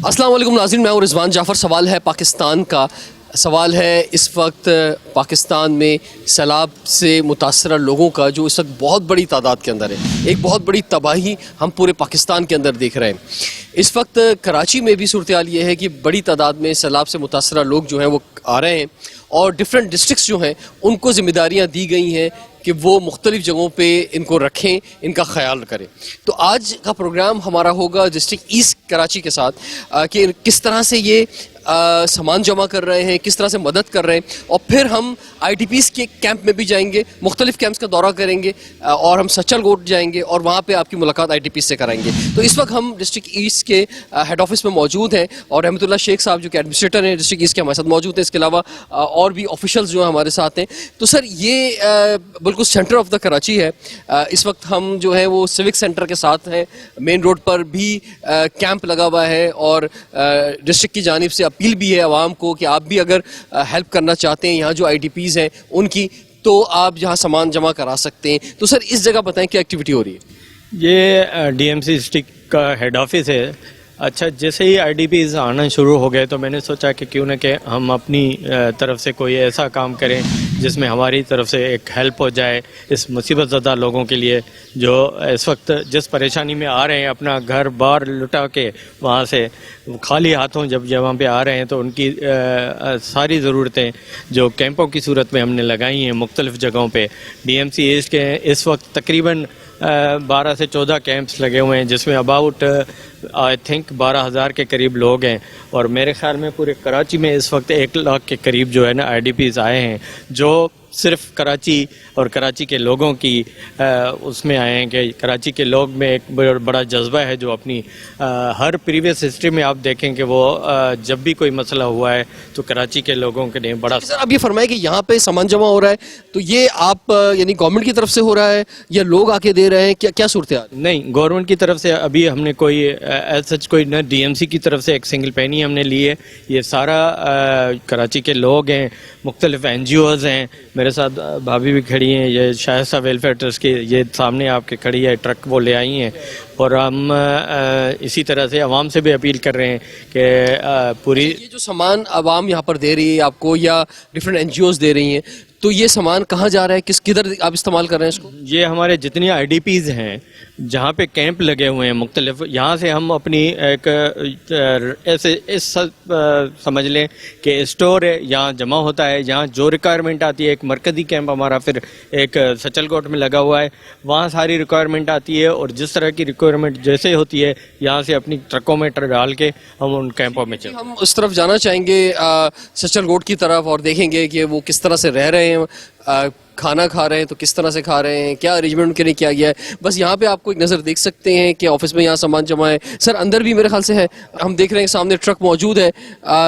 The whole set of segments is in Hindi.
अस्सलाम वालेकुम नाज़रीन, मैं हूं रिजवान जाफ़र। सवाल है पाकिस्तान का। सवाल है इस वक्त पाकिस्तान में सैलाब से मुतासरा लोगों का, जो इस वक्त बहुत बड़ी तादाद के अंदर है। एक बहुत बड़ी तबाही हम पूरे पाकिस्तान के अंदर देख रहे हैं। इस वक्त कराची में भी सूरत हाल ये है कि बड़ी तादाद में सैलाब से मुतासरा लोग जो हैं वो आ रहे हैं और डिफरेंट डिस्ट्रिक्ट्स जो हैं उनको ज़िम्मेदारियाँ दी गई हैं कि वो मुख्तलिफ जगहों पे इनको रखें, इनका ख्याल करें। तो आज का प्रोग्राम हमारा होगा डिस्ट्रिक्ट ईस्ट कराची के साथ कि किस तरह से ये सामान जमा कर रहे हैं, किस तरह से मदद कर रहे हैं, और फिर हम IDPs के कैंप में भी जाएंगे, मुख्तलिफ कैंप्स का दौरा करेंगे और हम सचलकोट जाएंगे और वहाँ पे आपकी मुलाकात IDPs से कराएंगे। तो इस वक्त हम डिस्ट्रिक्ट ईस्ट के हेड ऑफिस में मौजूद हैं और रहमतुल्लाह शेख साहब जो कि एडमिनिस्ट्रेटर हैं डिस्ट्रिक्ट ईस्ट के हमारे साथ मौजूद हैं। इसके अलावा और भी ऑफिशल्स जो हैं हमारे साथ हैं। तो सर ये बिल्कुल सेंटर ऑफ द कराची है। इस वक्त हम जो है वो सिविक सेंटर के साथ हैं, मेन रोड पर भी कैंप लगा हुआ है और डिस्ट्रिक्ट की जानिब से अपील भी है आवाम को कि आप भी अगर हेल्प करना चाहते हैं यहाँ जो IDPs हैं उनकी, तो आप यहाँ सामान जमा करा सकते हैं। तो सर इस जगह बताएं क्या एक्टिविटी हो रही है? ये DMC डिस्ट्रिक्ट का हेड ऑफिस है। अच्छा, जैसे ही IDPs आना शुरू हो गए तो मैंने सोचा कि क्यों ना कि हम अपनी तरफ से कोई ऐसा काम करें जिसमें हमारी तरफ से एक हेल्प हो जाए इस मुसीबत ज़दा लोगों के लिए जो इस वक्त जिस परेशानी में आ रहे हैं, अपना घर बार लुटा के वहाँ से खाली हाथों जब वहाँ पे आ रहे हैं, तो उनकी सारी ज़रूरतें जो कैंपों की सूरत में हमने लगाई हैं मुख्तलिफ़ जगहों पे। DMC ईस्ट के इस वक्त तकरीबन 12 से 14 कैंप्स लगे हुए हैं जिसमें अबाउट आई थिंक 12,000 के करीब लोग हैं, और मेरे ख्याल में पूरे कराची में इस वक्त 1 लाख के करीब जो है ना IDPs आए हैं, जो सिर्फ कराची और कराची के लोगों की उसमें आए हैं कि कराची के लोग में एक बड़ा जज्बा है जो अपनी हर प्रीवियस हिस्ट्री में आप देखें कि वो जब भी कोई मसला हुआ है तो कराची के लोगों के लिए बड़ा। सर अब ये फरमाए कि यहाँ पे सामान जमा हो रहा है, तो ये आप यानी गवर्नमेंट की तरफ से हो रहा है या लोग आके दे रहे हैं, क्या क्या सूरत है? नहीं, गवर्नमेंट की तरफ से अभी हमने कोई एज सच कोई न DMC की तरफ से एक सिंगल पेनी हमने ली है। ये सारा कराची के लोग हैं, मुख्तलिफ NGOs हैं, मेरे साथ भाभी भी खड़ी हैं, ये शायस्ता वेलफेयर ट्रस्ट की ये सामने आपके खड़ी है, ट्रक वो ले आई हैं, और हम इसी तरह से आवाम से भी अपील कर रहे हैं कि पूरी ये जो सामान आवाम यहाँ पर दे रही है आपको या डिफरेंट NGOs दे रही हैं, तो ये सामान कहाँ जा रहा है, किधर आप इस्तेमाल कर रहे हैं इसको? ये हमारे जितनी IDPs हैं जहाँ पे कैंप लगे हुए हैं मुख्तलिफ, यहाँ से हम अपनी एक ऐसे इस समझ लें कि स्टोर है, यहाँ जमा होता है, यहाँ जो रिक्वायरमेंट आती है। एक मरकज़ी कैंप हमारा फिर एक सचलकोट में लगा हुआ है, वहाँ सारी रिक्वायरमेंट आती है, और जिस तरह की रिक्वायरमेंट जैसे होती है यहाँ से अपनी ट्रकों में डाल के हम उन कैंपों में चलते हैं। हम उस तरफ जाना चाहेंगे सचलकोट की तरफ और देखेंगे कि वो किस तरह से रह रहे हैं, खाना खा रहे हैं तो किस तरह से खा रहे हैं, क्या अरेंजमेंट उनके लिए किया गया है। बस यहाँ पे आपको एक नज़र देख सकते हैं कि ऑफिस में यहाँ सामान जमा है। सर अंदर भी मेरे ख्याल से है, हम देख रहे हैं सामने ट्रक मौजूद है।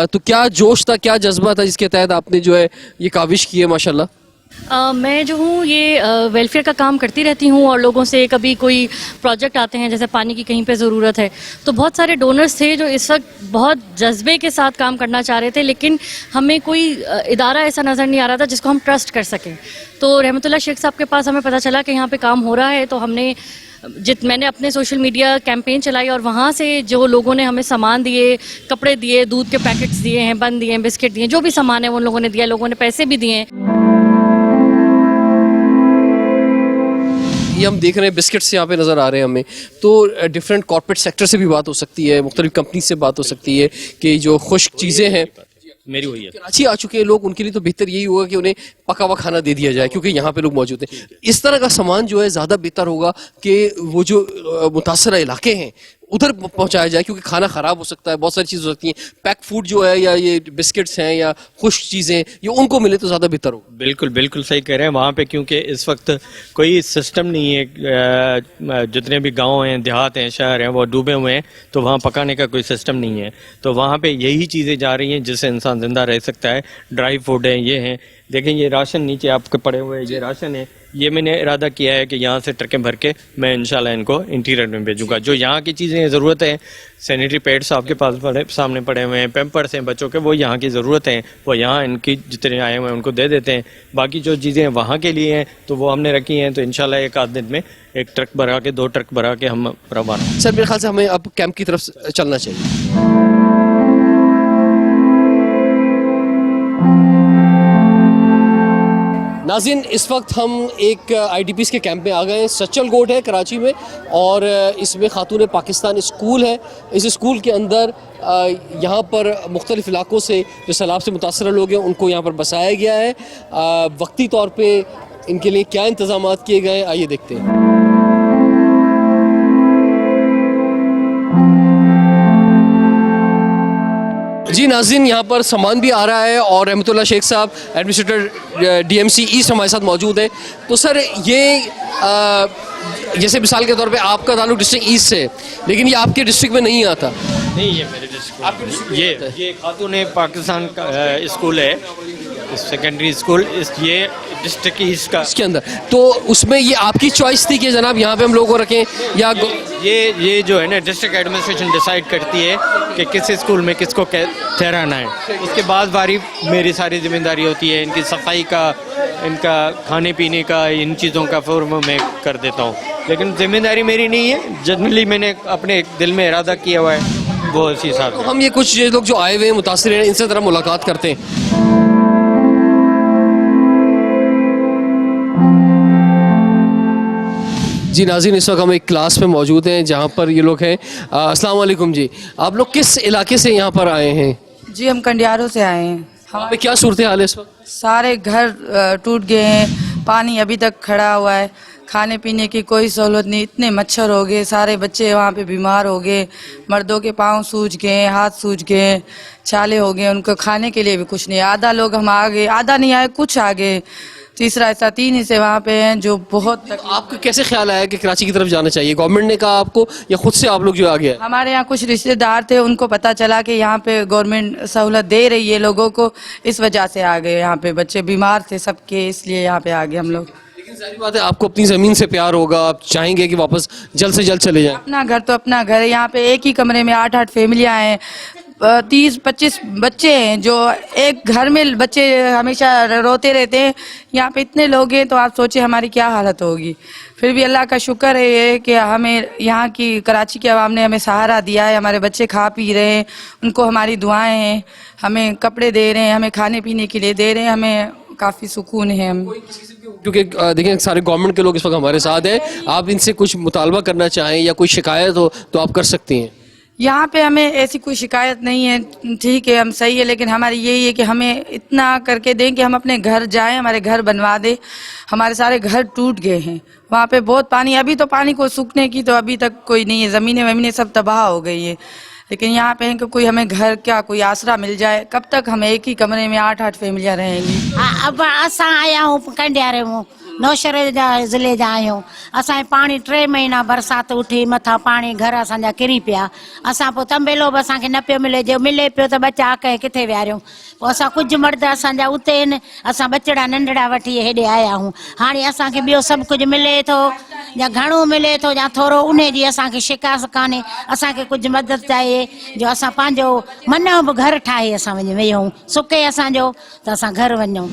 तो क्या जोश था, क्या जज्बा था जिसके तहत आपने जो है ये काविश की है? माशाल्लाह। मैं जो हूँ ये वेलफेयर का काम करती रहती हूँ, और लोगों से कभी कोई प्रोजेक्ट आते हैं, जैसे पानी की कहीं पे ज़रूरत है, तो बहुत सारे डोनर्स थे जो इस वक्त बहुत जज्बे के साथ काम करना चाह रहे थे, लेकिन हमें कोई इदारा ऐसा नज़र नहीं आ रहा था जिसको हम ट्रस्ट कर सकें। तो रहमतुल्लाह शेख साहब के पास हमें पता चला कि यहाँ पे काम हो रहा है, तो मैंने अपने सोशल मीडिया कैंपेन चलाई, और वहाँ से जो लोगों ने हमें सामान दिए, कपड़े दिए, दूध के पैकेट्स दिए हैं, बन दिए हैं, बिस्किट दिए, जो भी सामान है उन लोगों ने दिया, लोगों ने पैसे भी दिए हैं। ये हम देख रहे हैं बिस्किट्स यहाँ पे नज़र आ रहे हैं हमें। तो डिफरेंट कॉर्पोरेट सेक्टर से भी बात हो सकती है, मुख्तलिफ कंपनी से बात हो सकती है कि जो खुश्क चीज़ें हैं मेरी हुई है। कराची आ चुके हैं लोग, उनके लिए तो बेहतर यही होगा कि उन्हें पका हुआ खाना दे दिया जाए, क्योंकि यहाँ पे लोग मौजूद हैं। इस तरह का सामान जो है ज़्यादा बेहतर होगा कि वो जो मुतासरा इलाके हैं उधर पहुँचाया जाए, क्योंकि खाना ख़राब हो सकता है, बहुत सारी चीज़ हो सकती हैं। पैक फूड जो है या ये बिस्किट्स हैं या खुश्क चीज़ें, ये उनको मिले तो ज़्यादा बेहतर होगा। बिल्कुल बिल्कुल सही कह रहे हैं। वहाँ पे क्योंकि इस वक्त कोई सिस्टम नहीं है, जितने भी गांव हैं, देहात हैं, शहर हैं, वो डूबे हुए हैं, तो वहाँ पकाने का कोई सिस्टम नहीं है। तो वहाँ पे यही चीज़ें जा रही हैं जिससे इंसान ज़िंदा रह सकता है। ड्राई फूड है, ये हैं, देखें ये राशन नीचे आपके पड़े हुए हैं, ये राशन है, ये मैंने इरादा किया है कि यहाँ से ट्रकें भर के मैं इंशाल्लाह इनको इंटीरियर में भेजूंगा। जो यहाँ की चीज़ें ज़रूरत है, सैनिटरी पैड्स आपके पास सामने पड़े हुए हैं, पैम्पर्स हैं बच्चों के, वो यहाँ की ज़रूरत है, वो यहाँ इनकी जितने आए हुए हैं उनको दे देते हैं। बाकी जो चीज़ें वहाँ के लिए हैं तो वो हमने रखी हैं, तो इंशाल्लाह एक आध दिन में एक ट्रक भरा के, 2 ट्रक भरा के हम रवाना। सर मेरे ख्याल से हमें अब कैंप की तरफ चलना चाहिए। नाज़रीन, इस वक्त हम एक आईडीपीज़ के कैंप में आ गए हैं। सच्चल गोट है कराची में, और इसमें खातून पाकिस्तान स्कूल है। इस स्कूल के अंदर यहाँ पर मुख्तलिफ़ इलाकों से जो सैलाब से मुतासर लोग हैं उनको यहाँ पर बसाया गया है। वक्ती तौर पे इनके लिए क्या इंतज़ाम किए गए हैं, आइए देखते हैं। जी नाज़रीन, यहाँ पर सामान भी आ रहा है और रहमतुल्लाह शेख साहब एडमिनिस्ट्रेटर डीएमसी ईस्ट हमारे साथ मौजूद हैं। तो सर ये जैसे मिसाल के तौर पे आपका ताल्लुक डिस्ट्रिक्ट ईस्ट से, लेकिन ये आपके डिस्ट्रिक्ट में नहीं आता। नहीं, ये मेरे डिस्ट्रिक्ट, ये खातून पाकिस्तान का स्कूल है, सेकेंडरी स्कूल, ये डिस्ट्रिक्ट ईस्ट का इसके अंदर। तो उसमें ये आपकी चॉइस थी कि जनाब यहाँ पे हम लोगों को रखें, या ये जो है ना डिस्ट्रिक्ट एडमिनिस्ट्रेशन डिसाइड करती है कि किस स्कूल में किसको ठहराना है। उसके बाद बारी मेरी सारी जिम्मेदारी होती है, इनकी सफाई का, इनका खाने पीने का, इन चीज़ों का फॉर्म मैं कर देता हूँ, लेकिन जिम्मेदारी मेरी नहीं है। जनरली मैंने अपने दिल में इरादा किया हुआ है, वो इसी हिसाब से। तो हम ये कुछ लोग जो आए हुए हैं मुतासिर हैं, इनसे ज़रा मुलाकात करते हैं। जी नाज़रीन, इस वक्त हम एक क्लास में मौजूद हैं जहाँ पर ये लोग हैं। अस्सलाम वालेकुम जी, आप लोग किस इलाके से यहाँ पर आए हैं? जी हम कंडियारों से आए हैं। वहाँ पे क्या सूरत हाल है इस वक्त? सारे घर टूट गए हैं, पानी अभी तक खड़ा हुआ है, खाने पीने की कोई सहूलत नहीं, इतने मच्छर हो गए, सारे बच्चे वहाँ पे बीमार हो गए, मर्दों के पाँव सूज गए, हाथ सूज गए, छाले हो गए, उनको खाने के लिए भी कुछ नहीं। आधा लोग हम आ गए, आधा नहीं आए, कुछ आ गए, तीसरा ऐसा 3 हिस्से वहाँ पे हैं जो बहुत आपको कैसे ख्याल आया कि कराची की तरफ जाना चाहिए? गवर्नमेंट ने कहा आपको या खुद से आप लोग जो आ गया? हमारे यहाँ कुछ रिश्तेदार थे, उनको पता चला कि यहाँ पे गवर्नमेंट सहूलत दे रही है लोगों को, इस वजह से आ गए। यहाँ पे बच्चे बीमार थे सबके, इसलिए यहाँ पे आ गए हम लोग। लेकिन सारी बात है, आपको अपनी ज़मीन से प्यार होगा, आप चाहेंगे कि वापस जल्द से जल्द चले जाएं। अपना घर तो अपना घर है। यहाँ पे एक ही कमरे में 8-8 फैमिलियाँ हैं, 30-25 बच्चे हैं, जो एक घर में बच्चे हमेशा रोते रहते हैं। यहाँ पे इतने लोग हैं तो आप सोचिए हमारी क्या हालत होगी। फिर भी अल्लाह का शुक्र है ये कि हमें यहाँ की कराची के अवाम ने हमें सहारा दिया है। हमारे बच्चे खा पी रहे हैं, उनको हमारी दुआएं हैं, हमें कपड़े दे रहे हैं, हमें खाने पीने के लिए दे रहे हैं, हमें काफ़ी सुकून है। हम क्योंकि देखें सारे गवर्नमेंट के लोग इस वक्त हमारे साथ हैं, आप इनसे कुछ मुतालबा करना चाहें या कोई शिकायत हो तो आप कर सकती हैं। यहाँ पे हमें ऐसी कोई शिकायत नहीं है, ठीक है, हम सही है, लेकिन हमारी यही है कि हमें इतना करके दें कि हम अपने घर जाएं, हमारे घर बनवा दें। हमारे सारे घर टूट गए हैं, वहाँ पे बहुत पानी, अभी तो पानी को सूखने की तो अभी तक कोई नहीं है, ज़मीनें वमीनें सब तबाह हो गई है। लेकिन यहाँ पे है कि कोई हमें घर क्या कोई आसरा मिल जाए। कब तक हम एक ही कमरे में 8-8 फैमिलियाँ रहेंगी? अब असां आया हूँ कंडियारे में, नौशहरे ज़िले जा आहियूं। असांजे पाणी 3 महीना बरसाति उठी, मथां पाणी घर असांजा किरी पिया। असां पोइ तंबेलो बि असांखे न पियो मिले, जो मिले पियो त बचा कंहिं किथे विहारियूं। पोइ असां कुझु मर्द असांजा उते आहिनि, असां बचड़ा नंढड़ा वठी हेॾे आया आहियूं। हाणे असांखे ॿियो सभु कुझु मिले थो, या घणो मिले थो या थोरो, उन जी असांखे शिकायत कान्हे। असांखे कुझु मदद चाहिए जो असां पंहिंजो मन जो बि घरु ठाहे असां वञी वेहूं, सुके असांजो त असां घरु वञूं।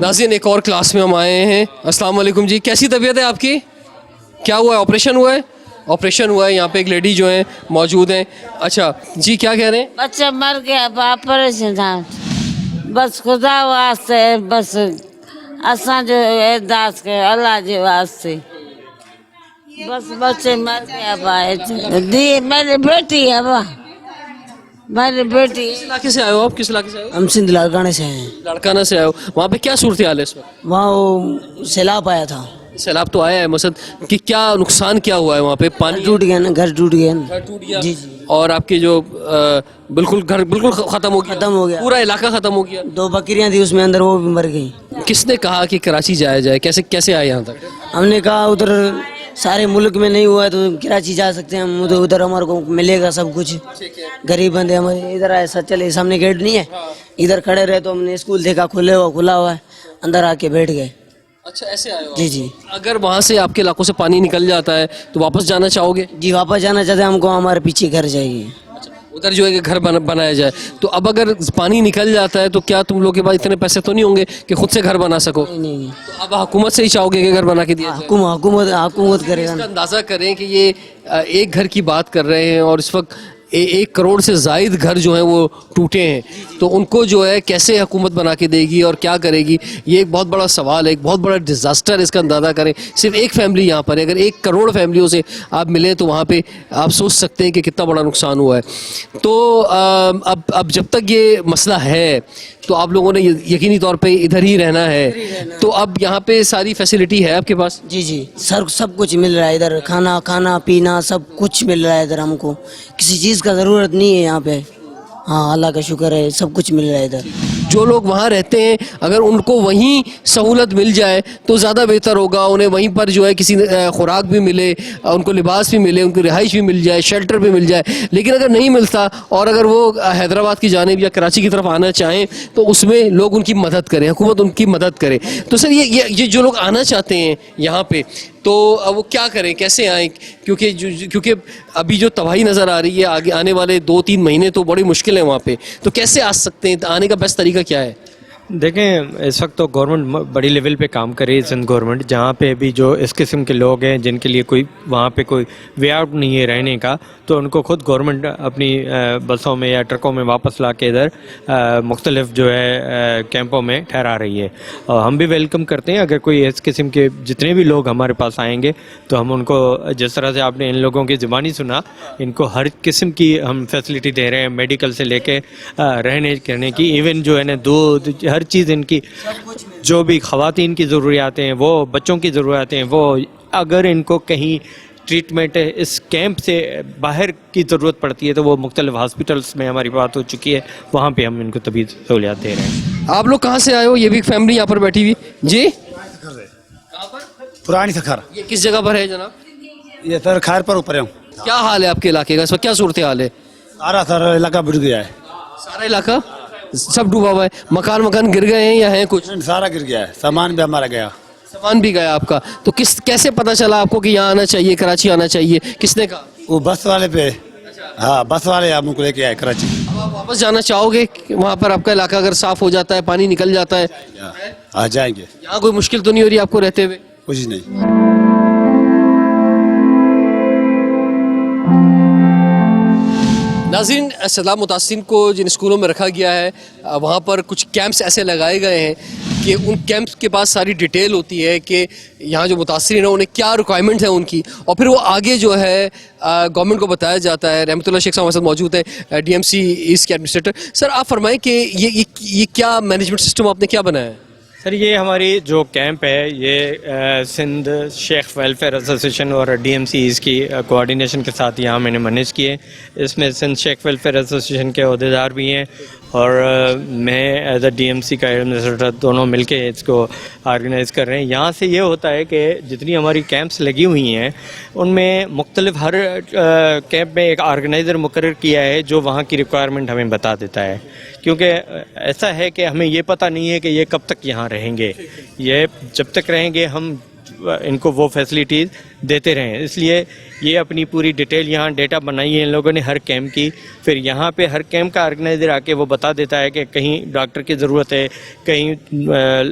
नाज़रीन, एक और क्लास में हम आए हैं। अस्सलाम वालेकुम जी, कैसी तबीयत है आपकी? क्या हुआ है? ऑपरेशन हुआ है? ऑपरेशन हुआ है। यहाँ पे एक लेडी जो है मौजूद हैं। अच्छा जी, क्या कह रहे हैं? बच्चा मर गया, ऑपरेशन था, बस खुदा वास्ते, बस असां जो अरदास के अल्लाह जे वास्ते, बस बच्चे मर गया। दी मेरी बेटी है, मेरी बेटी किस इलाके से आए हो आप? किस इलाके से आए हो? हम सिंध लाड़काने से हैं। लाड़काना से आए हो। वहाँ पे क्या सूरत हाल है इस वक्त? वहाँ वो सैलाब आया था, सैलाब तो आया है मसद कि क्या नुकसान क्या हुआ है वहाँ पे? पानी टूट गया ना, घर टूट गया ना। घर टूट गया जी जी, और आपके जो बिल्कुल घर बिल्कुल खत्म हो गया, खत्म हो गया। पूरा इलाका खत्म हो गया। 2 बकरियां थी उसमें अंदर, वो भी मर गई। किसने कहा कि कराची जाया जाए? कैसे कैसे आए यहाँ तक? हमने कहा उधर सारे मुल्क में नहीं हुआ है तो कराची जा सकते हैं हम, उधर हमारे को मिलेगा सब कुछ। गरीब बंदे हमारे इधर आए, सच चले, सामने गेट नहीं है, इधर खड़े रहे तो हमने स्कूल देखा खुला हुआ है, अंदर आके बैठ गए। अच्छा, ऐसे आए हो? जी जी अगर वहाँ से आपके इलाकों से पानी निकल जाता है तो वापस जाना चाहोगे? जी, वापस जाना चाहते हैं, हमको हमारे पीछे घर जाएगी। उधर जो है कि घर बनाया जाए, तो अब अगर पानी निकल जाता है तो क्या तुम लोग के पास इतने पैसे तो नहीं होंगे कि खुद से घर बना सको? नहीं नहीं नहीं, तो अब हुकूमत से ही चाहोगे कि घर बना के दिया जाए? हुकूमत करेगा इसका ना। अंदाजा करें कि ये एक घर की बात कर रहे हैं और इस वक्त 1 करोड़ से जायद घर जो हैं वो टूटे हैं, तो उनको जो है कैसे हुकूमत बना के देगी और क्या करेगी, ये एक बहुत बड़ा सवाल है, एक बहुत बड़ा डिजास्टर। इसका अंदाजा करें, सिर्फ एक फैमिली यहाँ पर है, अगर 1 करोड़ फैमिलियों से आप मिलें तो वहाँ पे आप सोच सकते हैं कि कितना बड़ा नुकसान हुआ है। तो अब जब तक ये मसला है तो आप लोगों ने यकीनी तौर पे इधर ही रहना है, तो अब यहाँ पे सारी फैसिलिटी है आपके पास? जी जी सर, सब कुछ मिल रहा है इधर, खाना पीना सब कुछ मिल रहा है इधर, हमको किसी चीज़ का ज़रूरत नहीं है यहाँ पे। हाँ, अल्लाह का शुक्र है, सब कुछ मिल रहा है इधर। जो लोग वहाँ रहते हैं अगर उनको वहीं सहूलत मिल जाए तो ज़्यादा बेहतर होगा, उन्हें वहीं पर जो है किसी खुराक भी मिले, उनको लिबास भी मिले, उनको रिहाइश भी मिल जाए, शेल्टर भी मिल जाए। लेकिन अगर नहीं मिलता और अगर वो हैदराबाद की जानिब या कराची की तरफ आना चाहें तो उसमें लोग उनकी मदद करें, हुकूमत उनकी मदद करे। तो सर ये जो लोग आना चाहते हैं यहाँ पे तो वो क्या करें, कैसे आएँ? क्योंकि अभी जो तबाही नज़र आ रही है, आगे आने वाले 2-3 महीने तो बड़ी मुश्किल है वहाँ पे, तो कैसे आ सकते हैं? आने का बेस्ट तरीका क्या है? देखें, इस वक्त तो गवर्नमेंट बड़ी लेवल पे काम कर रही है, सिंध गवर्नमेंट, जहाँ पे भी जो इस किस्म के लोग हैं जिनके लिए कोई वहाँ पे कोई वे आउट नहीं है रहने का, तो उनको खुद गवर्नमेंट अपनी बसों में या ट्रकों में वापस ला के इधर मुख्तलिफ जो है कैंपों में ठहरा रही है। और हम भी वेलकम करते हैं, अगर कोई इस किस्म के जितने भी लोग हमारे पास आएंगे तो हम उनको, जिस तरह से आपने इन लोगों की ज़ुबानी सुना, इनको हर किस्म की हम फैसिलिटी दे रहे हैं, मेडिकल से लेके रहने करने की, इवन जो है ना दूध, हर चीज़ इनकी, जो भी ख़वातीन की ज़रूरियातें हैं, वो बच्चों की ज़रूरियातें हैं, वो अगर इनको कहीं ट्रीटमेंट इस कैंप से बाहर की ज़रूरत पड़ती है तो वो मुख्तलिफ हॉस्पिटल्स में हमारी बात हो चुकी है, वहाँ पे हम इनको तभी सहूलियात दे रहे हैं। आप लोग कहाँ से आए हो? ये भी फैमिली यहाँ पर बैठी हुई जी? पुरानी सखर, ये किस जगह पर है जनाब? ये सर खैर पर ऊपर हूँ। क्या हाल है आपके इलाके का इस वक्त? क्या सूरत हाल है? सारा सर इलाका बुड़ गया है, सारा इलाका सब डूबा हुआ है? मकान गिर गए हैं या हैं कुछ? सारा गिर गया है, सामान भी हमारा गया। सामान भी गया आपका? तो कैसे पता चला आपको कि यहाँ आना चाहिए, कराची आना चाहिए? किसने कहा? वो बस वाले पे, हाँ बस वाले हमको लेके आए कराची। अब आप वापस जाना चाहोगे वहाँ पर? आपका इलाका अगर साफ हो जाता है, पानी निकल जाता है, आ जाएंगे। यहाँ कोई मुश्किल तो नहीं हो रही आपको रहते हुए? कुछ नहीं। नाज़रीन, सैलाब मुतासिरीन को जिन स्कूलों में रखा गया है वहाँ पर कुछ कैंप्स ऐसे लगाए गए हैं कि उन कैंप्स के पास सारी डिटेल होती है कि यहाँ जो मुतासिरीन हैं उन्हें क्या रिक्वायरमेंट है उनकी, और फिर वो आगे जो है गवर्नमेंट को बताया जाता है। रहमतुल्लाह शेख साहब हमारे साथ मौजूद है, DMC ईस्ट के एडमिनिस्ट्रेटर। सर आप फरमाएं कि ये क्या मैनेजमेंट सिस्टम आपने क्या बनाया है? सर, ये हमारी जो कैंप है ये सिंध शेख वेलफेयर एसोसिएशन और DMC इसकी कोऑर्डिनेशन के साथ यहाँ मैंने मैनेज किए। इसमें सिंध शेख वेलफेयर एसोसिएशन के अहदेदार भी हैं और मैं एज अ DMC का एडमिनिस्ट्रेटर, दोनों मिलके इसको ऑर्गेनाइज़ कर रहे हैं। यहाँ से ये होता है कि जितनी हमारी कैंप्स लगी हुई हैं उनमें मुख्तलिफ हर कैंप में एक ऑर्गेनाइज़र मुकर्रर किया है जो वहाँ की रिक्वायरमेंट हमें बता देता है, क्योंकि ऐसा है कि हमें ये पता नहीं है कि ये कब तक यहाँ रहेंगे। ये जब तक रहेंगे हम इनको वो फैसिलिटीज़ देते रहें, इसलिए ये अपनी पूरी डिटेल यहाँ डेटा बनाई है इन लोगों ने हर कैंप की। फिर यहाँ पे हर कैंप का ऑर्गेनाइजर आके वो बता देता है कि कहीं डॉक्टर की ज़रूरत है, कहीं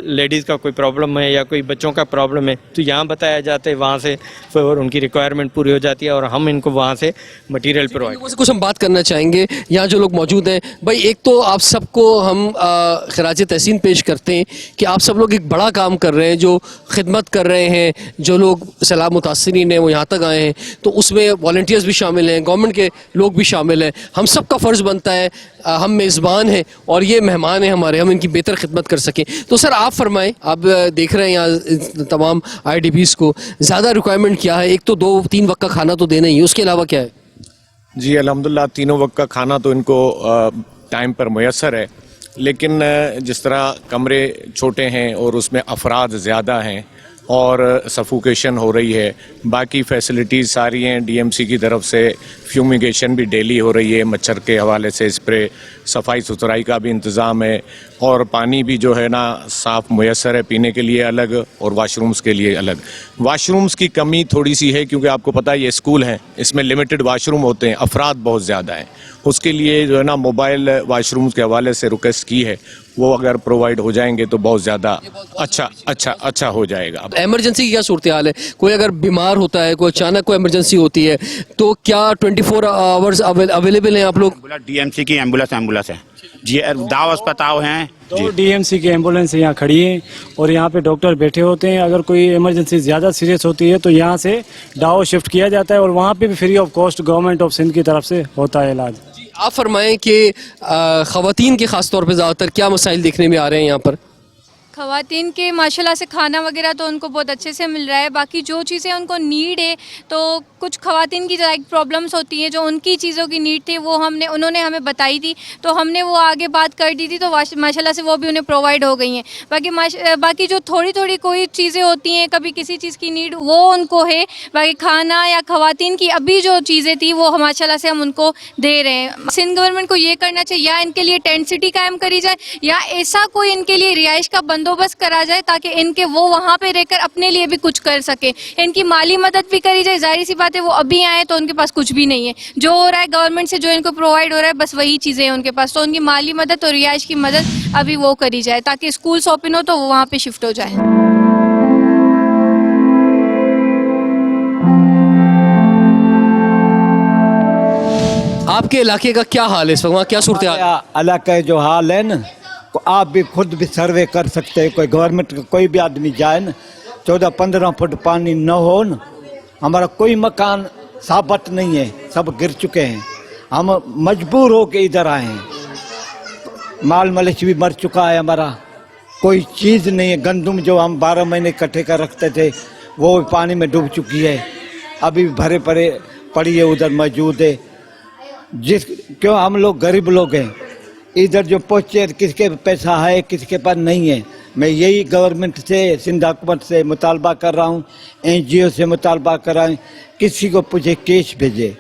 लेडीज़ का कोई प्रॉब्लम है या कोई बच्चों का प्रॉब्लम है, तो यहाँ बताया जाता है, वहाँ से फिर उनकी रिक्वायरमेंट पूरी हो जाती है और हम इनको वहाँ से मटीरियल प्रोवाइड। कुछ हम बात करना चाहेंगे यहाँ जो लोग मौजूद हैं। भाई, एक तो आप सबको हम खराज तहसीन पेश करते हैं कि आप सब लोग एक बड़ा काम कर रहे हैं, जो खिदमत कर रहे हैं, जो लोग सैलाब मुतासिरीन हैं वो यहाँ तक आए हैं। तो उसमें वॉलंटियर्स भी शामिल हैं, गवर्नमेंट के लोग भी शामिल हैं। हम सबका फ़र्ज़ बनता है, हम मेज़बान हैं और ये मेहमान हैं हमारे, हम इनकी बेहतर खिदमत कर सकें। तो सर आप फरमाएं, आप देख रहे हैं यहाँ तमाम IDPs को ज़्यादा रिक्वायरमेंट क्या है? एक तो 2-3 वक्त का खाना तो देना ही है, उसके अलावा क्या है? जी अल्हम्दुलिल्लाह, तीनों वक्त का खाना तो इनको टाइम पर मुयस्सर है, लेकिन जिस तरह कमरे छोटे हैं और उसमें अफराद ज़्यादा हैं और सफोकेशन हो रही है, बाकी फैसिलिटीज़ सारी हैं DMC की तरफ से, फ्यूमिगेशन भी डेली हो रही है, मच्छर के हवाले से स्प्रे, सफाई सुथराई का भी इंतज़ाम है और पानी भी जो है ना साफ़ मुयस्सर है पीने के लिए अलग और वाशरूम्स के लिए अलग। वाशरूम्स की कमी थोड़ी सी है क्योंकि आपको पता है ये स्कूल हैं, इसमें लिमिटेड वाशरूम होते हैं, अफराद बहुत ज़्यादा हैं, उसके लिए जो है ना मोबाइल वाशरूम्स के हवाले से रिक्वेस्ट की है, वो अगर प्रोवाइड हो जाएंगे तो बहुत ज़्यादा अच्छा हो जाएगा। एमरजेंसी की क्या सूरत हाल है? कोई अगर बीमार होता है, कोई अचानक कोई एमरजेंसी होती है तो क्या 24 आवर्स अवेलेबल हैं आप लोग? DMC की एम्बुलेंस है जी, दाव अस्पताल हैं तो DMC की एम्बुलेंस यहाँ खड़ी है और यहाँ पे डॉक्टर बैठे होते हैं। अगर कोई इमरजेंसी ज़्यादा सीरियस होती है तो यहाँ से डाओ शिफ्ट किया जाता है और वहाँ पे भी free of cost government of Sindh की तरफ से होता है इलाज। आप फरमाएं कि ख़वातीन के ख़ास तौर पे ज़्यादातर क्या मसाइल देखने में आ रहे हैं यहाँ पर? ख़वातीन के माशाल्लाह से खाना वगैरह तो उनको बहुत अच्छे से मिल रहा है, बाकी जो चीज़ें उनको नीड है तो कुछ ख़वातीन की लाइक प्रॉब्लम्स होती हैं, जो उनकी चीज़ों की नीड थी वो उन्होंने हमें बताई थी तो हमने वो आगे बात कर दी थी, तो माशाल्लाह से वो भी उन्हें प्रोवाइड हो गई हैं। बाकी जो थोड़ी कोई चीज़ें होती हैं, कभी किसी चीज़ की नीड वो उनको है, बाकी खाना या ख़वातीन की अभी जो चीज़ें थी वो माशाल्लाह से हम उनको दे रहे हैं। सिंध गवर्नमेंट को ये करना चाहिए या इनके लिए टेंट सिटी कायम करी जाए या ऐसा कोई इनके लिए रिहाइश का बंदोबस्त करा जाए ताकि इनके वो वहाँ पे रहकर अपने लिए भी कुछ कर सके, इनकी माली मदद भी करी जाए। जाहिर सी बात है वो अभी आए तो उनके पास कुछ भी नहीं है, जो हो रहा है गवर्नमेंट से जो इनको प्रोवाइड हो रहा है बस वही चीज़ें हैं उनके पास, तो उनकी माली मदद और रिहाइश की मदद अभी वो करी जाए ताकि स्कूल्स ओपन हो तो वो वहाँ पे शिफ्ट हो जाए। आपके इलाके का क्या हाल है इस वक्त? वहाँ क्या सूरत हाल? इलाके जो हाल है ना, आप भी खुद भी सर्वे कर सकते हैं, कोई गवर्नमेंट का कोई भी आदमी जाए ना, 14-15 फुट पानी न हो ना, हमारा कोई मकान साबित नहीं है, सब गिर चुके हैं, हम मजबूर हो के इधर आए हैं। माल मवेशी भी मर चुका है, हमारा कोई चीज़ नहीं है। गंदुम जो हम 12 महीने इकट्ठे कर रखते थे वो पानी में डूब चुकी है, अभी भरे पड़े पड़ी है उधर मौजूद है। क्यों हम लोग गरीब लोग हैं, इधर जो पहुँचे किसके पैसा है किसके पास नहीं है। मैं यही गवर्नमेंट से, सिंध हुकूमत से मुतालबा कर रहा हूँ, NGO से मुतालबा कर रहा हूँ, किसी को पूछे कैश भेजे,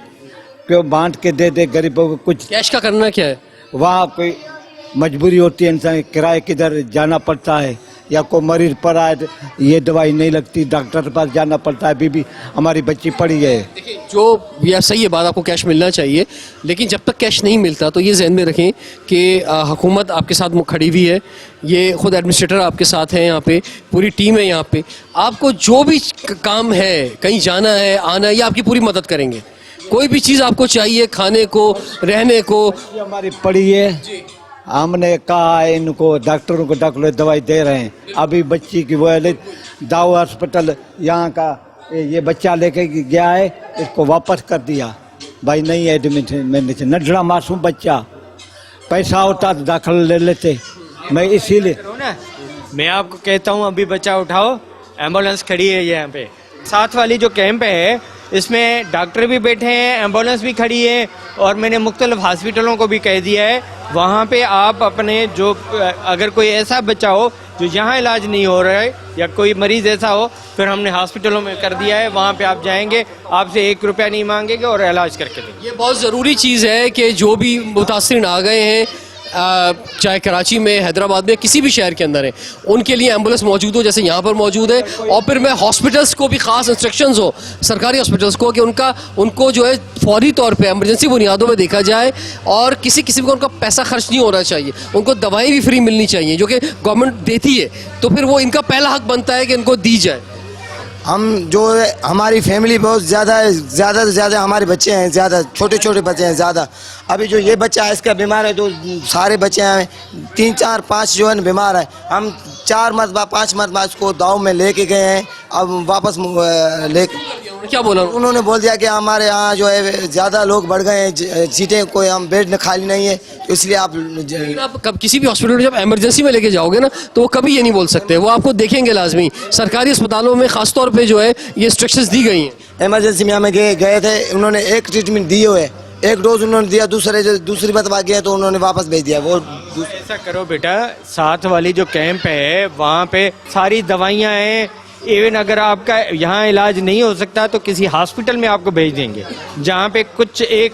क्यों बांट के दे गरीबों को। कुछ कैश का करना क्या है? वहाँ कोई मजबूरी होती है, इंसान किराए किधर जाना पड़ता है, या कोई मरीज पड़ा है ये दवाई नहीं लगती, डॉक्टर के पास जाना पड़ता है। अभी भी हमारी बच्ची पड़ी है। देखिए जो यह सही है बात, आपको कैश मिलना चाहिए, लेकिन जब तक कैश नहीं मिलता तो ये जहन में रखें कि हुकूमत आपके साथ खड़ी हुई है, ये खुद एडमिनिस्ट्रेटर आपके साथ हैं, यहाँ पे पूरी टीम है, यहाँ पे आपको जो भी काम है, कहीं जाना है आना है, ये आपकी पूरी मदद करेंगे। कोई भी चीज़ आपको चाहिए, खाने को रहने को, हमारी पड़ी है, हमने कहा है इनको डॉक्टरों को दवाई दे रहे हैं। अभी बच्ची की वो दाऊ हॉस्पिटल यहाँ का ये बच्चा लेके गया है, इसको वापस कर दिया, भाई नहीं एडमिट, नडरा मासूम बच्चा, पैसा होता तो दाखिल ले लेते। मैं इसीलिए मैं आपको कहता हूँ अभी बच्चा उठाओ, एम्बुलेंस खड़ी है यहाँ पे। साथ वाली जो कैंप है इसमें डॉक्टर भी बैठे हैं, एम्बुलेंस भी खड़ी है और मैंने मुख्तलिफ हॉस्पिटलों को भी कह दिया है वहाँ पे आप अपने जो अगर कोई ऐसा बच्चा हो जो यहाँ इलाज नहीं हो रहा है या कोई मरीज़ ऐसा हो, फिर हमने हॉस्पिटलों में कर दिया है, वहाँ पे आप जाएंगे, आपसे 1 रुपया नहीं मांगेंगे और इलाज करके देंगे। ये बहुत ज़रूरी चीज़ है कि जो भी मुतासिर आ गए हैं, चाहे कराची में, हैदराबाद में, किसी भी शहर के अंदर है, उनके लिए एम्बुलेंस मौजूद हो जैसे यहाँ पर मौजूद है। और फिर मैं हॉस्पिटल्स को भी ख़ास इंस्ट्रक्शंस हो, सरकारी हॉस्पिटल्स को, कि उनको जो है फौरी तौर पे एमरजेंसी बुनियादों में देखा जाए और किसी किस्म का उनका पैसा खर्च नहीं होना चाहिए, उनको दवाई भी फ्री मिलनी चाहिए जो कि गवर्नमेंट देती है, तो फिर वो इनका पहला हक बनता है कि इनको दी जाए। हम जो हमारी फैमिली बहुत ज़्यादा है, ज़्यादा से ज़्यादा हमारे बच्चे हैं, ज़्यादा छोटे बच्चे हैं ज़्यादा। अभी जो ये बच्चा है इसका बीमार है, तो सारे बच्चे हैं 3, 4, 5 जो है बीमार है। हम 4 मरतबा 5 मरतबा इसको दाव में लेके गए हैं, अब वापस ले क्या बोला? उन्होंने बोल दिया कि हमारे यहाँ जो है ज़्यादा लोग बढ़ गए हैं, सीटें कोई हम बेड खाली नहीं है, तो इसलिए आप कब किसी भी हॉस्पिटल में जब इमरजेंसी में लेके जाओगे ना, तो वो कभी ये नहीं बोल सकते, वो आपको देखेंगे लाजमी। सरकारी अस्पतालों में खासतौर पे जो है ये इंस्ट्रक्शंस दी गई हैं। इमरजेंसी में हमें गए थे, उन्होंने एक ट्रीटमेंट दी हुए, एक डोज उन्होंने दिया, दूसरी बात बाकी है तो उन्होंने वापस भेज दिया। वो ऐसा करो बेटा, साथ वाली जो कैंप है वहाँ पे सारी दवाइयाँ हैं, इवन अगर आपका यहाँ इलाज नहीं हो सकता तो किसी हॉस्पिटल में आपको भेज देंगे, जहाँ पे कुछ एक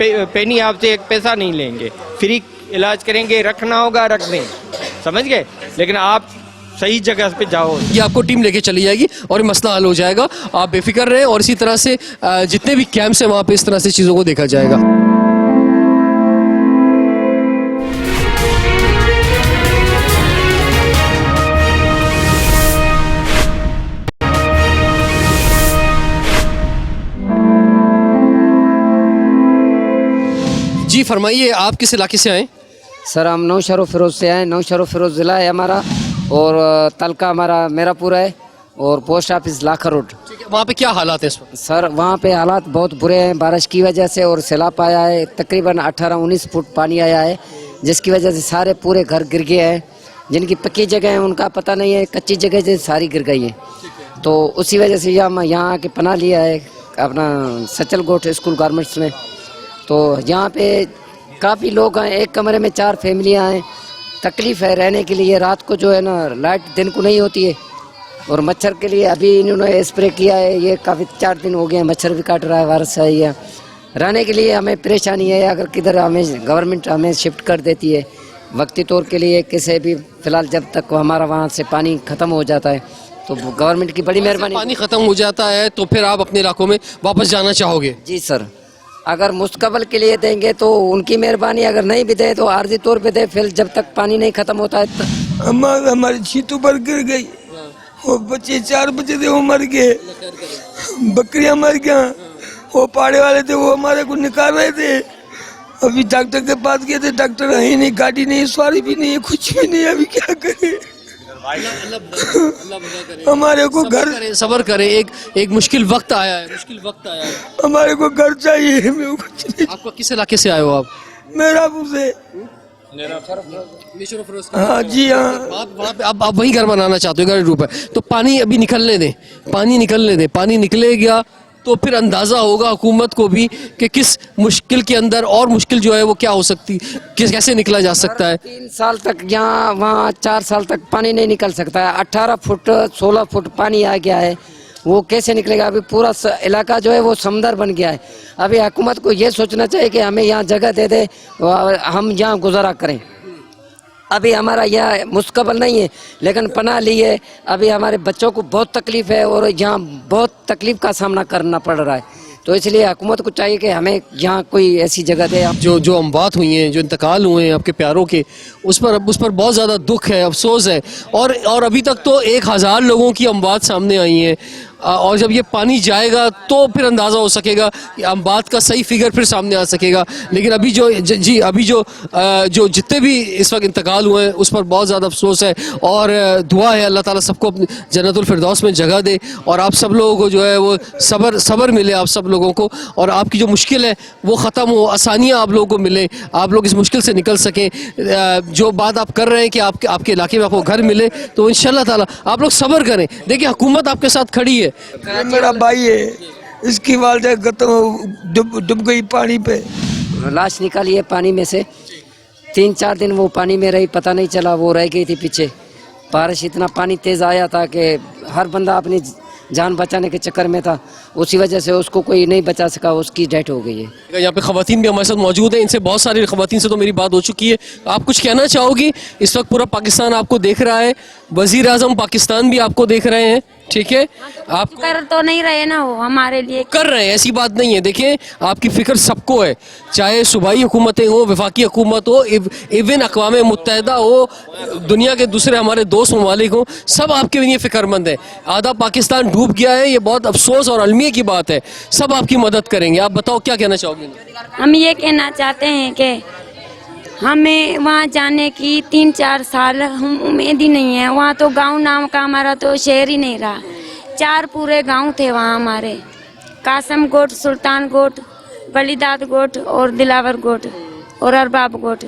पेनी आपसे एक पैसा नहीं लेंगे, फ्री इलाज करेंगे, रखना होगा रख दें, समझ गए, लेकिन आप सही जगह पे जाओ। ये आपको टीम लेके चली जाएगी और ये मसला हल हो जाएगा, आप बेफिक्र रहें। और इसी तरह से जितने भी कैंप्स हैं वहाँ पे इस तरह से चीज़ों को देखा जाएगा। जी फरमाइए, आप किस इलाके से आए? सर हम नौशहर फिरोज से आए। नौशहर फिरोज ज़िला है हमारा, और तलका हमारा मेरापुर है, और पोस्ट ऑफिस लाखा रोड। वहाँ पे क्या हालात है इस वक्त? सर वहाँ पे हालात बहुत बुरे हैं बारिश की वजह से, और सैलाब आया है, तकरीबन 18-19 फुट पानी आया है, जिसकी वजह से सारे पूरे घर गिर गए हैं। जिनकी पक्की जगह है उनका पता नहीं है, कच्ची जगह से सारी गिर गई है। तो उसी वजह से यहाँ आके पनाह लिया है अपना सचल गोठ स्कूल गारमेंट्स में। तो यहाँ पे काफ़ी लोग हैं, एक कमरे में 4 फैमिलियाँ हैं, तकलीफ़ है रहने के लिए। रात को जो है ना लाइट दिन को नहीं होती है, और मच्छर के लिए अभी इन्होंने स्प्रे किया है, ये काफ़ी 4 दिन हो गए हैं, मच्छर भी काट रहा है, वायरस है ये। रहने के लिए हमें परेशानी है, अगर किधर हमें गवर्नमेंट हमें शिफ्ट कर देती है वक्ती तौर के लिए किसी भी, फ़िलहाल जब तक हमारा वहाँ से पानी ख़त्म हो जाता है, तो गवर्नमेंट की बड़ी मेहरबानी। पानी ख़त्म हो जाता है तो फिर आप अपने इलाकों में वापस जाना चाहोगे? जी सर, अगर मुस्तकबल के लिए देंगे तो उनकी मेहरबानी, अगर नहीं भी दे तो आर्जी तौर पे दे, फिर जब तक पानी नहीं खत्म होता है। हमारी छीतों पर गिर गई, वो बच्चे 4 बच्चे थे वो मर गए, बकरियां मर गया, वो पाड़े वाले थे वो हमारे को निकाल रहे थे। अभी डॉक्टर के पास गए थे, डॉक्टर है नहीं, गाड़ी नहीं, सवारी भी नहीं है, कुछ भी नहीं, अभी क्या करें। हमारे को घर, सब्र करें, एक मुश्किल वक्त आया है, हमारे को घर चाहिए। कुछ नहीं। आपको किस इलाके से आए हो आप? मेरापुर से। हाँ जी हाँ। आप वहीं घर बनाना चाहते हो, घर रूप है, तो पानी अभी निकलने दें, पानी निकलेगा तो फिर अंदाज़ा होगा हुकूमत को भी कि किस मुश्किल के अंदर और मुश्किल जो है वो क्या हो सकती, कैसे निकला जा सकता है। 3 साल तक यहाँ वहाँ 4 साल तक पानी नहीं निकल सकता है। 18 फुट 16 फुट पानी आ गया है, वो कैसे निकलेगा? अभी पूरा इलाका जो है वो समंदर बन गया है। अभी हुकूमत को ये सोचना चाहिए कि हमें यहाँ जगह दे दे, हम यहाँ गुजारा करें। अभी हमारा यह मुस्तकबल नहीं है, लेकिन पनाह लिए अभी हमारे बच्चों को बहुत तकलीफ है, और यहाँ बहुत तकलीफ का सामना करना पड़ रहा है। तो इसलिए हुकूमत को चाहिए कि हमें यहाँ कोई ऐसी जगह दे। जो अमवात हुई हैं, जो इंतकाल हुए हैं आपके प्यारों के, उस पर बहुत ज़्यादा दुख है, अफसोस है। और अभी तक तो 1000 लोगों की अमवात सामने आई हैं, और जब ये पानी जाएगा तो फिर अंदाज़ा हो सकेगा, अमवात का सही फिगर फिर सामने आ सकेगा। लेकिन अभी जो जितने भी इस वक्त इंतकाल हुए हैं उस पर बहुत ज़्यादा अफसोस है, और दुआ है अल्लाह ताला सबको अपनी जन्नतुल फिरदौस में जगह दे, और आप सब लोगों को जो है वो सब्र मिले आप सब लोगों को, और आपकी जो मुश्किल है वो ख़त्म हो, आसानियाँ आप लोगों को मिले, आप लोग इस मुश्किल से निकल सकें। जो बात आप कर रहे हैं कि आपके इलाके में आपको घर मिले, तो इंशाअल्लाह ताला आप लोग सब्र करें। देखिए हुकूमत आपके साथ खड़ी है। ये मेरा भाई है, इसकी वालदा डूब गई पानी पे। लाश निकाली है पानी में से, 3-4 दिन वो पानी में रही, पता नहीं चला वो रह गई थी पीछे। बारिश इतना पानी तेज आया था कि हर बंदा अपनी जान बचाने के चक्कर में था, उसी वजह से उसको कोई नहीं बचा सका, उसकी डेथ हो गई है। यहाँ पे खवातीन भी हमारे साथ मौजूद हैं, इनसे बहुत सारी खवातीन से तो मेरी बात हो चुकी है। आप कुछ कहना चाहोगी? इस वक्त पूरा पाकिस्तान आपको देख रहा है, वजीर आजम पाकिस्तान भी आपको देख रहे हैं, ठीक है? आप कर तो नहीं रहे ना, वो हमारे लिए कर रहे हैं, ऐसी बात नहीं है। देखिए आपकी फिक्र सबको है, चाहे सूबाई हुकूमतें हो, वफाकी हुकूमत हो, इवन अक़वाम मुत्तहिदा हो, दुनिया के दूसरे हमारे दोस्त ममालिक हो, सब आपके लिए फ़िक्रमंद है। आधा पाकिस्तान डूब गया है, ये बहुत अफसोस और अलमिया की बात है, सब आपकी मदद करेंगे। आप बताओ क्या कहना चाहोगे? हम ये कहना चाहते हैं कि हमें वहाँ जाने की 3-4 साल हम उम्मीद ही नहीं है। वहाँ तो गांव नाम का हमारा तो शहर ही नहीं रहा, 4 पूरे गांव थे वहाँ हमारे, कासम गोट, सुल्तान गोट, वलीदाद गोट और दिलावर गोट और अरबाब गोट,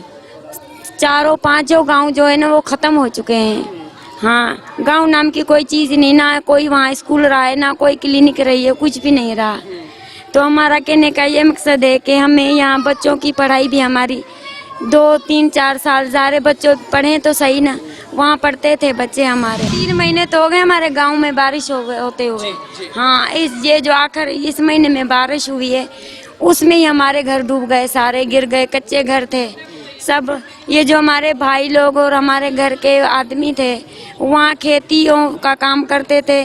चारों पांचों गांव जो है ना वो ख़त्म हो चुके हैं। हाँ, गांव नाम की कोई चीज़ नहीं, ना कोई वहाँ स्कूल रहा है, ना कोई क्लिनिक रही है, कुछ भी नहीं रहा। तो हमारा कहने का ये मकसद है कि हमें यहाँ बच्चों की पढ़ाई भी हमारी 2, 3, 4 साल ज़ारे बच्चों पढ़ें तो सही ना, वहाँ पढ़ते थे बच्चे हमारे। 3 महीने तो हो गए हमारे गांव में बारिश होते हुए। हाँ, ये जो आखिर इस महीने में बारिश हुई है उसमें ही हमारे घर डूब गए, सारे गिर गए, कच्चे घर थे सब। ये जो हमारे भाई लोग और हमारे घर के आदमी थे वहाँ खेतियों का काम करते थे,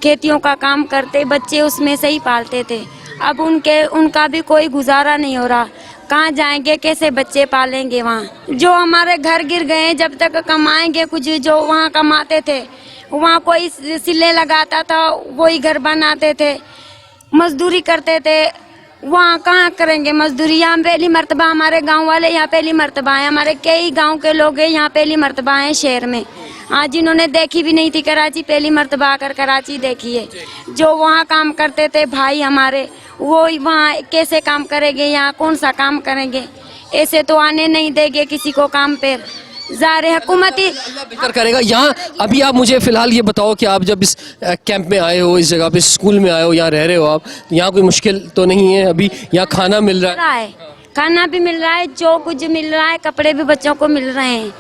खेतियों का काम करते बच्चे उसमें से ही पालते थे। अब उनका भी कोई गुजारा नहीं हो रहा, कहाँ जाएंगे, कैसे बच्चे पालेंगे वहाँ। जो हमारे घर गिर गए, जब तक कमाएंगे कुछ, जो वहाँ कमाते थे वहाँ कोई सिले लगाता था, वही घर बनाते थे, मजदूरी करते थे, वहाँ कहाँ करेंगे मजदूरी। यहाँ पहली मर्तबा हमारे गांव वाले यहाँ पहली मर्तबा है, हमारे कई गांव के लोग हैं यहाँ पहली मर्तबा हैं शहर में। हाँ, जिन्होंने देखी भी नहीं थी कराची, पहली मर्तबा आकर कराची देखी है। जो वहाँ काम करते थे भाई हमारे, वो वहाँ कैसे काम करेंगे, यहाँ कौन सा काम करेंगे, ऐसे तो आने नहीं देंगे किसी को काम पे। ज़ाहिर हुकूमती बेहतर करेगा। यहाँ अभी आप मुझे फ़िलहाल ये बताओ कि आप जब इस कैंप में आए हो, इस जगह पे स्कूल में आए हो, यहाँ रह रहे हो आप, यहाँ कोई मुश्किल तो नहीं है? अभी यहाँ खाना मिल रहा है? खाना भी मिल रहा है, जो कुछ मिल रहा है, कपड़े भी बच्चों को मिल रहे हैं,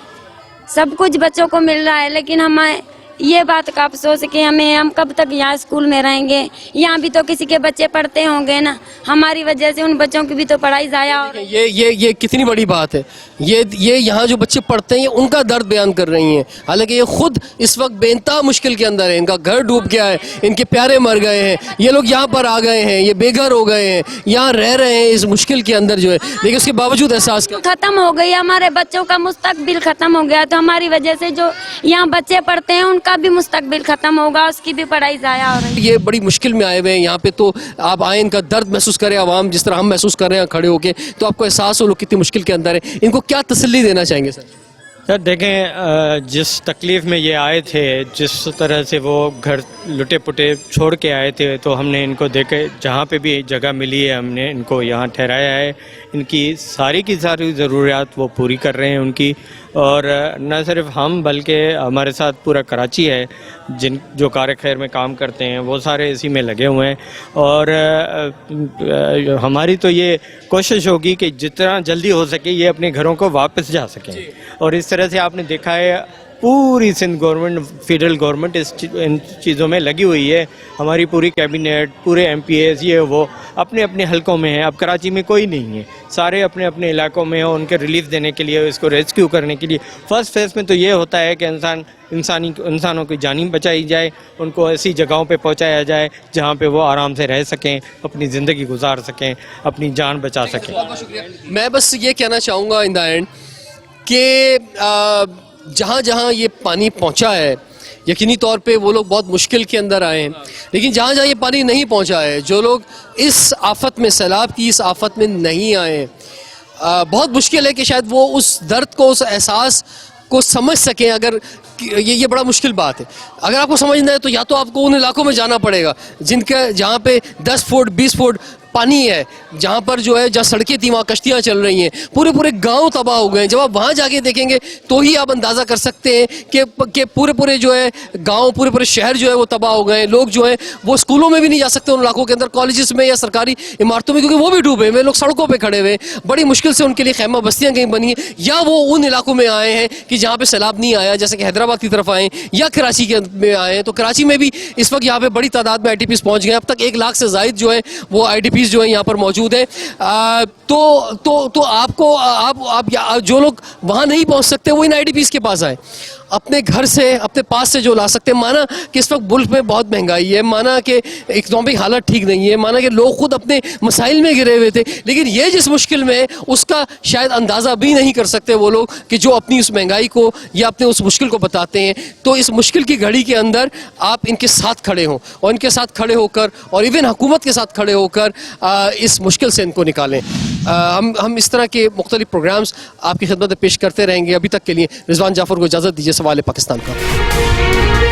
सब कुछ बच्चों को मिल रहा है। लेकिन हमें ये बात का अफसोस है कि हम कब तक यहाँ स्कूल में रहेंगे। यहाँ भी तो किसी के बच्चे पढ़ते होंगे ना, हमारी वजह से उन बच्चों की भी तो पढ़ाई ज़ाया हो रही है। ये कितनी बड़ी बात है। ये यहाँ जो बच्चे पढ़ते हैं उनका दर्द बयान कर रही हैं, हालांकि ये खुद इस वक्त बेइंतहा मुश्किल के अंदर है। इनका घर डूब गया है, इनके प्यारे मर गए हैं, ये लोग यहाँ पर आ गए हैं, ये बेघर हो गए हैं, यहाँ रह रहे हैं इस मुश्किल के अंदर जो है, लेकिन उसके बावजूद एहसास खत्म हो गई, हमारे बच्चों का मुस्तकबिल खत्म हो गया। तो हमारी वजह से जो यहाँ बच्चे पढ़ते हैं उनका भी मुस्तकबिल खत्म होगा, उसकी भी पढ़ाई ज़ाया हो रही है। ये बड़ी मुश्किल में आए हुए हैं यहाँ पे, तो आप आए, इनका दर्द महसूस करें आवाम, जिस तरह हम महसूस कर रहे हैं खड़े होके, तो आपको एहसास हो लोग कितनी मुश्किल के अंदर है। इनको क्या तसल्ली देना चाहेंगे सर? सर देखें, जिस तकलीफ़ में ये आए थे, जिस तरह से वो घर लुटे पुटे छोड़ के आए थे, तो हमने इनको देखे, जहाँ पे भी जगह मिली है हमने इनको यहाँ ठहराया है। इनकी सारी की सारी ज़रूरियात वो पूरी कर रहे हैं उनकी। और न सिर्फ हम बल्कि हमारे साथ पूरा कराची है, जो कार खैर में काम करते हैं वो सारे इसी में लगे हुए हैं। और हमारी तो ये कोशिश होगी कि जितना जल्दी हो सके ये अपने घरों को वापस जा सकें। और इस तरह से आपने देखा है पूरी सिंध गवर्नमेंट, फेडरल गवर्नमेंट इन चीज़ों में लगी हुई है। हमारी पूरी कैबिनेट, पूरे MPs ये वो अपने अपने हलकों में है। अब कराची में कोई नहीं है, सारे अपने अपने इलाकों में हैं। उनके रिलीफ देने के लिए, इसको रेस्क्यू करने के लिए फर्स्ट फेज़ में तो ये होता है कि इंसानों की जानी बचाई जाए, उनको ऐसी जगहों पे पहुंचाया जाए जहां पे वो आराम से रह सकें, अपनी ज़िंदगी गुजार सकें, अपनी जान बचा सकें। मैं बस ये कहना चाहूँगा इन द एंड कि जहाँ जहाँ ये पानी पहुँचा है, यकीनी तौर पे वो लोग बहुत मुश्किल के अंदर आए हैं, लेकिन जहाँ जहाँ ये पानी नहीं पहुँचा है, जो लोग इस आफत में, सैलाब की इस आफत में नहीं आए हैं, बहुत मुश्किल है कि शायद वो उस दर्द को, उस एहसास को समझ सकें। अगर ये बड़ा मुश्किल बात है। अगर आपको समझना है तो या तो आपको उन इलाकों में जाना पड़ेगा जहाँ पे 10 फुट 20 फुट पानी है, जहाँ पर जो है, जहाँ सड़कें थी वहाँ कश्तियाँ चल रही हैं, पूरे गांव तबाह हो गए हैं। जब आप वहाँ जाके देखेंगे तो ही आप अंदाज़ा कर सकते हैं कि पूरे जो है गांव, पूरे शहर जो है वो तबाह हो गए हैं। लोग जो है वो स्कूलों में भी नहीं जा सकते उन इलाकों के अंदर, कॉलेजेस में या सरकारी इमारतों में, क्योंकि वो भी डूबे हुए, लोग सड़कों पर खड़े हुए। बड़ी मुश्किल से उनके लिए खैमा बस्तियाँ कहीं बनी हैं, या वो उन इलाकों में आए हैं कि जहाँ पर सैलाब नहीं आया, जैसे कि हैदराबाद की तरफ आए या कराची के में आए हैं। तो कराची में भी इस वक्त यहाँ पे बड़ी तादाद में IDPs पहुँच गए। अब तक 1 लाख से ज़ायद जो है वो IDPs जो है यहाँ पर मौजूद है। तो आपको आप जो लोग वहाँ नहीं पहुँच सकते वो इन IDPs के पास आए, अपने घर से, अपने पास से जो ला सकते हैं। माना कि इस वक्त मुल्क में बहुत महंगाई है, माना कि इकनॉमिक हालत ठीक नहीं है, माना कि लोग खुद अपने मसाइल में घिरे हुए थे, लेकिन ये जिस मुश्किल में है उसका शायद अंदाज़ा भी नहीं कर सकते वो लोग कि जो अपनी उस महंगाई को या अपने उस मुश्किल को बताते हैं। तो इस मुश्किल की घड़ी के अंदर आप इनके साथ खड़े हों, और इनके साथ खड़े होकर, और इवन हुकूमत के साथ खड़े होकर इस मुश्किल से इनको निकालें। हम इस तरह के मुख्तलिफ प्रोग्राम्स आपकी खिदमत में पेश करते रहेंगे। अभी तक के लिए रिजवान जाफर को इजाज़त दीजिए। सवाल पाकिस्तान का।